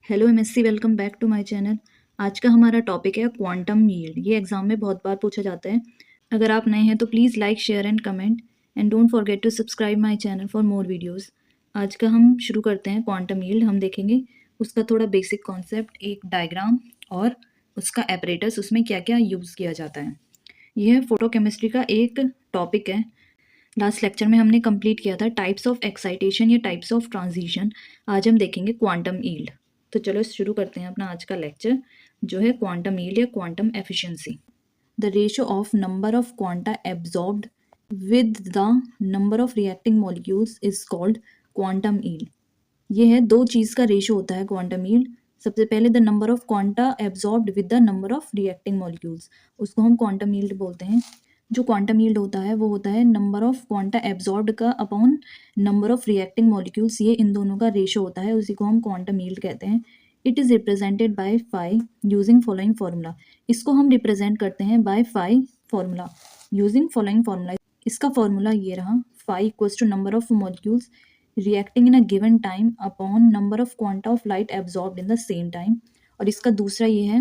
Hello MSc, welcome back to my channel. आज का हमारा टॉपिक है क्वांटम यील्ड। ये एग्जाम में बहुत बार पूछा जाता है। अगर आप नए हैं तो please like, share and comment and don't forget to subscribe my channel for more videos. आज का हम शुरू करते हैं। क्वांटम यील्ड हम देखेंगे उसका थोड़ा बेसिक कॉन्सेप्ट, एक डायग्राम और उसका एपरेटस, उसमें क्या क्या यूज़ किया जाता है। यह फोटोकेमिस्ट्री का एक टॉपिक है। लास्ट लेक्चर में हमने कंप्लीट किया था टाइप्स ऑफ एक्साइटेशन या टाइप्स ऑफ ट्रांजिशन। आज हम देखेंगे क्वांटम यील्ड। तो चलो शुरू करते हैं अपना आज का लेक्चर, जो है क्वांटम यील्ड या quantum efficiency. The ratio of number of quanta absorbed with the number of reacting molecules is called quantum yield. ये है दो चीज़ का रेशियो होता है क्वांटम यील्ड। सबसे पहले the number of quanta absorbed with the number of reacting molecules, उसको हम क्वांटम यील्ड बोलते हैं। जो क्वांटम यील्ड होता है वो होता है नंबर ऑफ क्वांटा एब्जॉर्ब्ड का upon number of reacting molecules, ये इन दोनों का रेशियो होता है, उसी को हम क्वांटम यील्ड कहते हैं। It is represented by phi using following formula. इसको हम रिप्रेजेंट करते हैं by phi formula using following formula. इसका फार्मूला ये रहा, phi equals to number of molecules reacting in a given time upon number of quanta of light absorbed in the same time। और इसका दूसरा ये है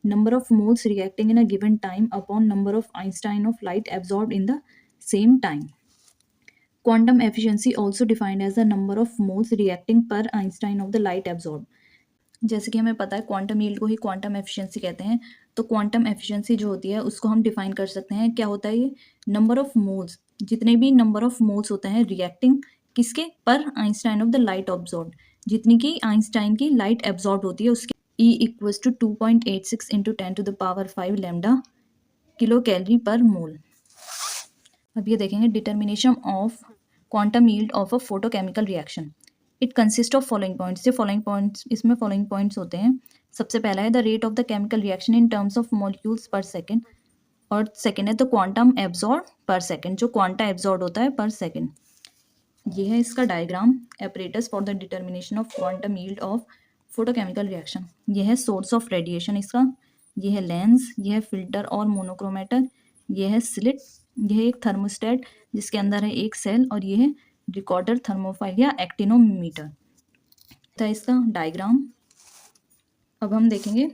number of moles reacting in a given time upon number of Einstein of light absorbed in the same time। Quantum efficiency also defined as the number of moles reacting per Einstein of the light absorbed। जैसे कि हमें पता है quantum yield को ही quantum efficiency कहते हैं। तो quantum efficiency जो होती है उसको हम डिफाइन कर सकते हैं। क्या होता है ये? नंबर ऑफ मोल्स, जितने भी नंबर ऑफ मोल्स होते हैं रिएक्टिंग किसके, पर Einstein of the light absorb, जितनी की आइंस्टाइन की लाइट एब्जॉर्ब होती है उसके E equals to 2.86 into 10⁵ lambda kilo calorie per mole. अब ये देखेंगे determination of quantum yield of a photochemical reaction. It consist of following points. ये फॉलोइंग पॉइंट्स, इसमें फॉलोइंग पॉइंट्स होते हैं। सबसे पहला है the rate of the chemical reaction in terms of molecules per second, और सेकेंड है the quantum absorb per second, जो क्वांटा एब्जॉर्ब होता है पर सेकेंड। ये है इसका diagram, apparatus for the determination of quantum yield of photochemical reaction. ये है सोर्स ऑफ रेडिएशन इसका, ये है लेंस, ये है फिल्टर और मोनोक्रोमेटर, ये है स्लिट, यह है एक थर्मोस्टेट जिसके अंदर है एक सेल, और ये है रिकॉर्डर, थर्मोफाइल या एक्टिनोमीटर था इसका डायग्राम। अब हम देखेंगे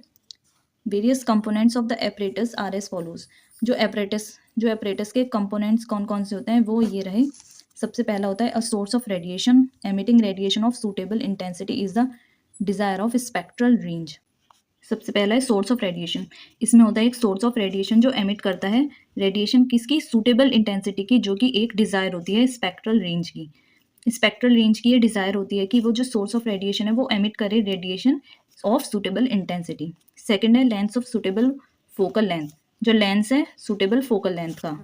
various components of the apparatus R S follows. जो एपरेटस के कंपोनेंट्स कौन कौन से होते हैं वो ये रहे। सबसे पहला होता है a source of radiation emitting radiation of suitable intensity is the desire of spectral range. सबसे पहला है सोर्स ऑफ रेडिएशन। इसमें होता है एक सोर्स ऑफ रेडिएशन जो एमिट करता है रेडिएशन किसकी, सूटेबल इंटेंसिटी की, जो कि एक डिजायर होती है स्पेक्ट्रल रेंज की। स्पेक्ट्रल रेंज की ये डिजायर होती है कि वो जो सोर्स ऑफ रेडिएशन है वो एमिट करे radiation of suitable intensity. Second है length of suitable focal length, जो लेंस है सूटेबल फोकल लेंथ का।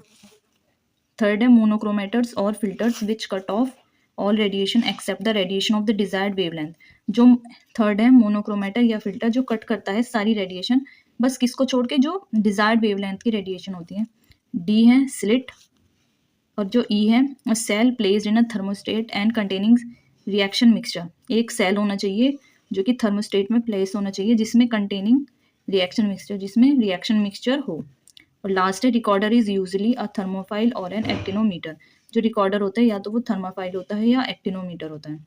थर्ड है मोनोक्रोमेटर्स और filters which cut off all radiation except the radiation of the desired wavelength. जो थर्ड है monochromator या filter जो कट करता है सारी रेडिएशन, बस किसको छोड़ के, जो डिजायर्ड वेवलेंथ की रेडिएशन होती है। डी है स्लिट, और जो ई है a cell placed in a thermostat and containing reaction mixture. एक सेल होना चाहिए जो कि थर्मोस्टेट में प्लेस होना चाहिए जिसमें कंटेनिंग रिएक्शन मिक्सचर, जिसमें रिएक्शन मिक्सचर हो। और लास्ट है recorder is usually a thermophile और एन एक्टिनोमीटर। जो रिकॉर्डर होता है या तो वो थर्मोफाइल होता है या एक्टिनोमीटर होता है।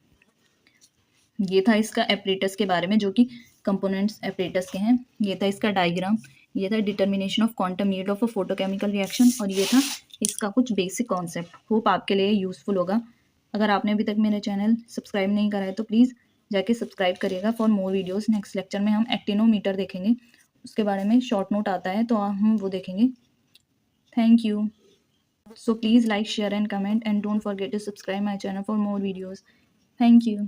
ये था इसका एपरेटस के बारे में, जो कि कंपोनेंट्स एपरेटस के हैं। ये था इसका डायग्राम, ये था determination of quantum yield of a photochemical reaction, और ये था इसका कुछ बेसिक कॉन्सेप्ट। होप आपके लिए यूजफुल होगा। अगर आपने अभी तक मेरा चैनल सब्सक्राइब नहीं करा है तो प्लीज़ जाके सब्सक्राइब करिएगा for more videos. Next lecture में हम एक्टिनोमीटर देखेंगे, उसके बारे में शॉर्ट नोट आता है तो हम वो देखेंगे। Thank you. So please like, share and comment and don't forget to subscribe my channel for more videos. Thank you.